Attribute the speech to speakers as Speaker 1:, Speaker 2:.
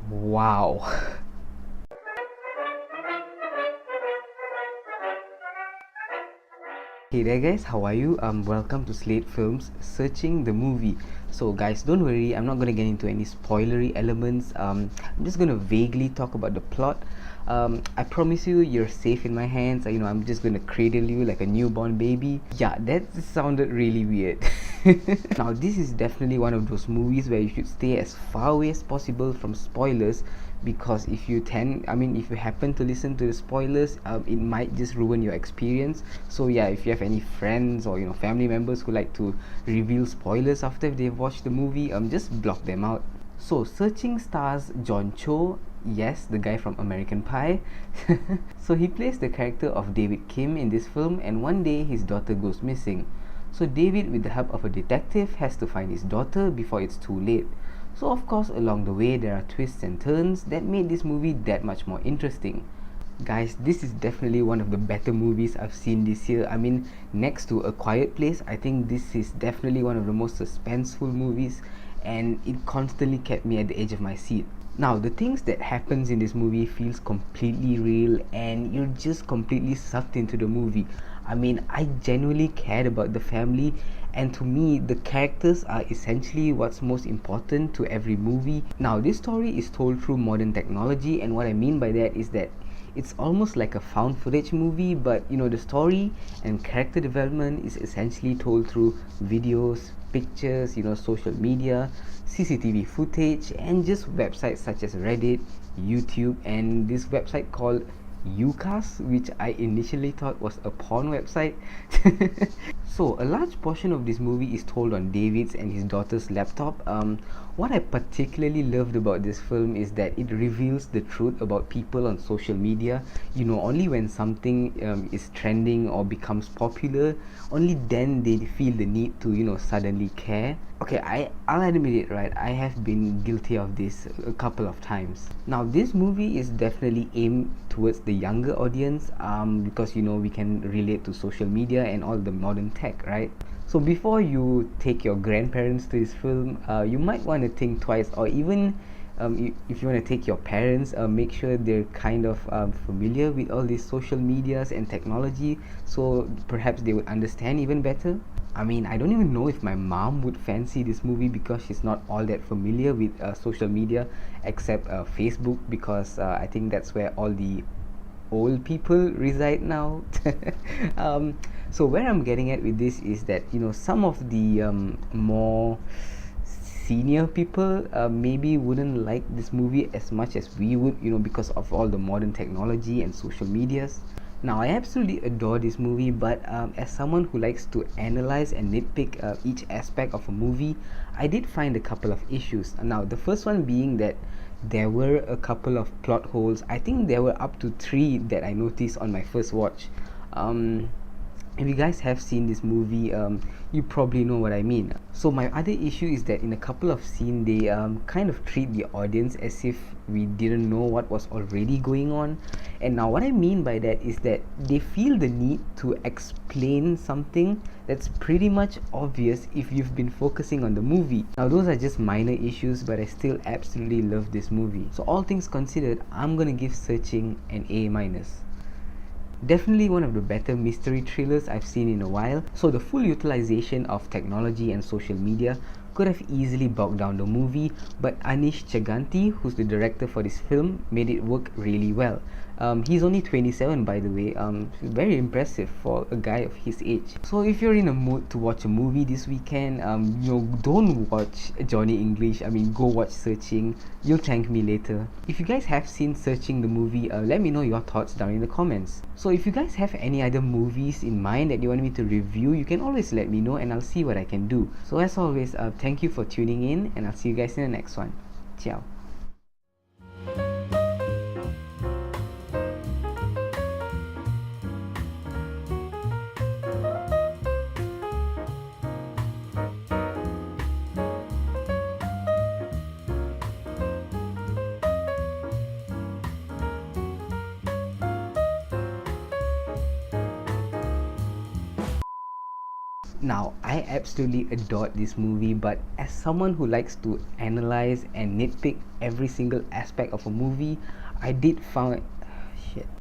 Speaker 1: Wow. Hey there guys, how are you? Welcome to Slade Films Searching the Movie. So guys, don't worry, I'm not gonna get into any spoilery elements. I'm just gonna vaguely talk about the plot. I promise you, you're safe in my hands. I'm just gonna cradle you like a newborn baby. Yeah, that sounded really weird. Now, this is definitely one of those movies where you should stay as far away as possible from spoilers, because if you happen to listen to the spoilers, it might just ruin your experience. So yeah, if you have any friends or family members who like to reveal spoilers after they've watched the movie, just block them out. So Searching stars John Cho, yes, the guy from American Pie. So he plays the character of David Kim in this film, and one day his daughter goes missing. So David, with the help of a detective, has to find his daughter before it's too late. So of course, along the way there are twists and turns that made this movie that much more interesting. Guys, this is definitely one of the better movies I've seen this year. I mean, next to A Quiet Place, I think this is definitely one of the most suspenseful movies, and it constantly kept me at the edge of my seat. Now, the things that happens in this movie feels completely real, and you're just completely sucked into the movie. I mean, I genuinely cared about the family, and to me, the characters are essentially what's most important to every movie. Now, this story is told through modern technology, and what I mean by that is that it's almost like a found footage movie, but the story and character development is essentially told through videos, pictures, social media, CCTV footage, and just websites such as Reddit, YouTube, and this website called Ucast, which I initially thought was a porn website. So a large portion of this movie is told on David's and his daughter's laptop. What I particularly loved about this film is that it reveals the truth about people on social media. Only when something is trending or becomes popular, only then they feel the need to suddenly care. Okay, I'll admit it, right? I have been guilty of this a couple of times. Now, this movie is definitely aimed towards the younger audience, because we can relate to social media and all the modern tech, right? So before you take your grandparents to this film, you might want to think twice, or even if you want to take your parents, make sure they're kind of familiar with all these social medias and technology, so perhaps they would understand even better. I mean, I don't even know if my mom would fancy this movie because she's not all that familiar with social media, except Facebook, because I think that's where all the old people reside now. um, so where I'm getting at with this is that some of the more senior people maybe wouldn't like this movie as much as we would, because of all the modern technology and social medias. Now, I absolutely adore this movie, but as someone who likes to analyze and nitpick each aspect of a movie, I did find a couple of issues. Now, the first one being that there were a couple of plot holes. I think there were up to three that I noticed on my first watch. Um, if you guys have seen this movie, you probably know what I mean. So my other issue is that in a couple of scenes, they kind of treat the audience as if we didn't know what was already going on. And now what I mean by that is that they feel the need to explain something that's pretty much obvious if you've been focusing on the movie. Now, those are just minor issues, but I still absolutely love this movie. So all things considered, I'm gonna give Searching an A minus. Definitely one of the better mystery thrillers I've seen in a while. So the full utilization of technology and social media could have easily bogged down the movie, but Aneesh Chaganthy, who's the director for this film, made it work really well. He's only 27, by the way. Very impressive for a guy of his age. So if you're in a mood to watch a movie this weekend, don't watch Johnny English. I mean, go watch Searching. You'll thank me later. If you guys have seen Searching the movie, let me know your thoughts down in the comments. So if you guys have any other movies in mind that you want me to review, you can always let me know and I'll see what I can do. So as always, thank you for tuning in, and I'll see you guys in the next one. Ciao. Now, I absolutely adored this movie, but as someone who likes to analyze and nitpick every single aspect of a movie, I did find shit.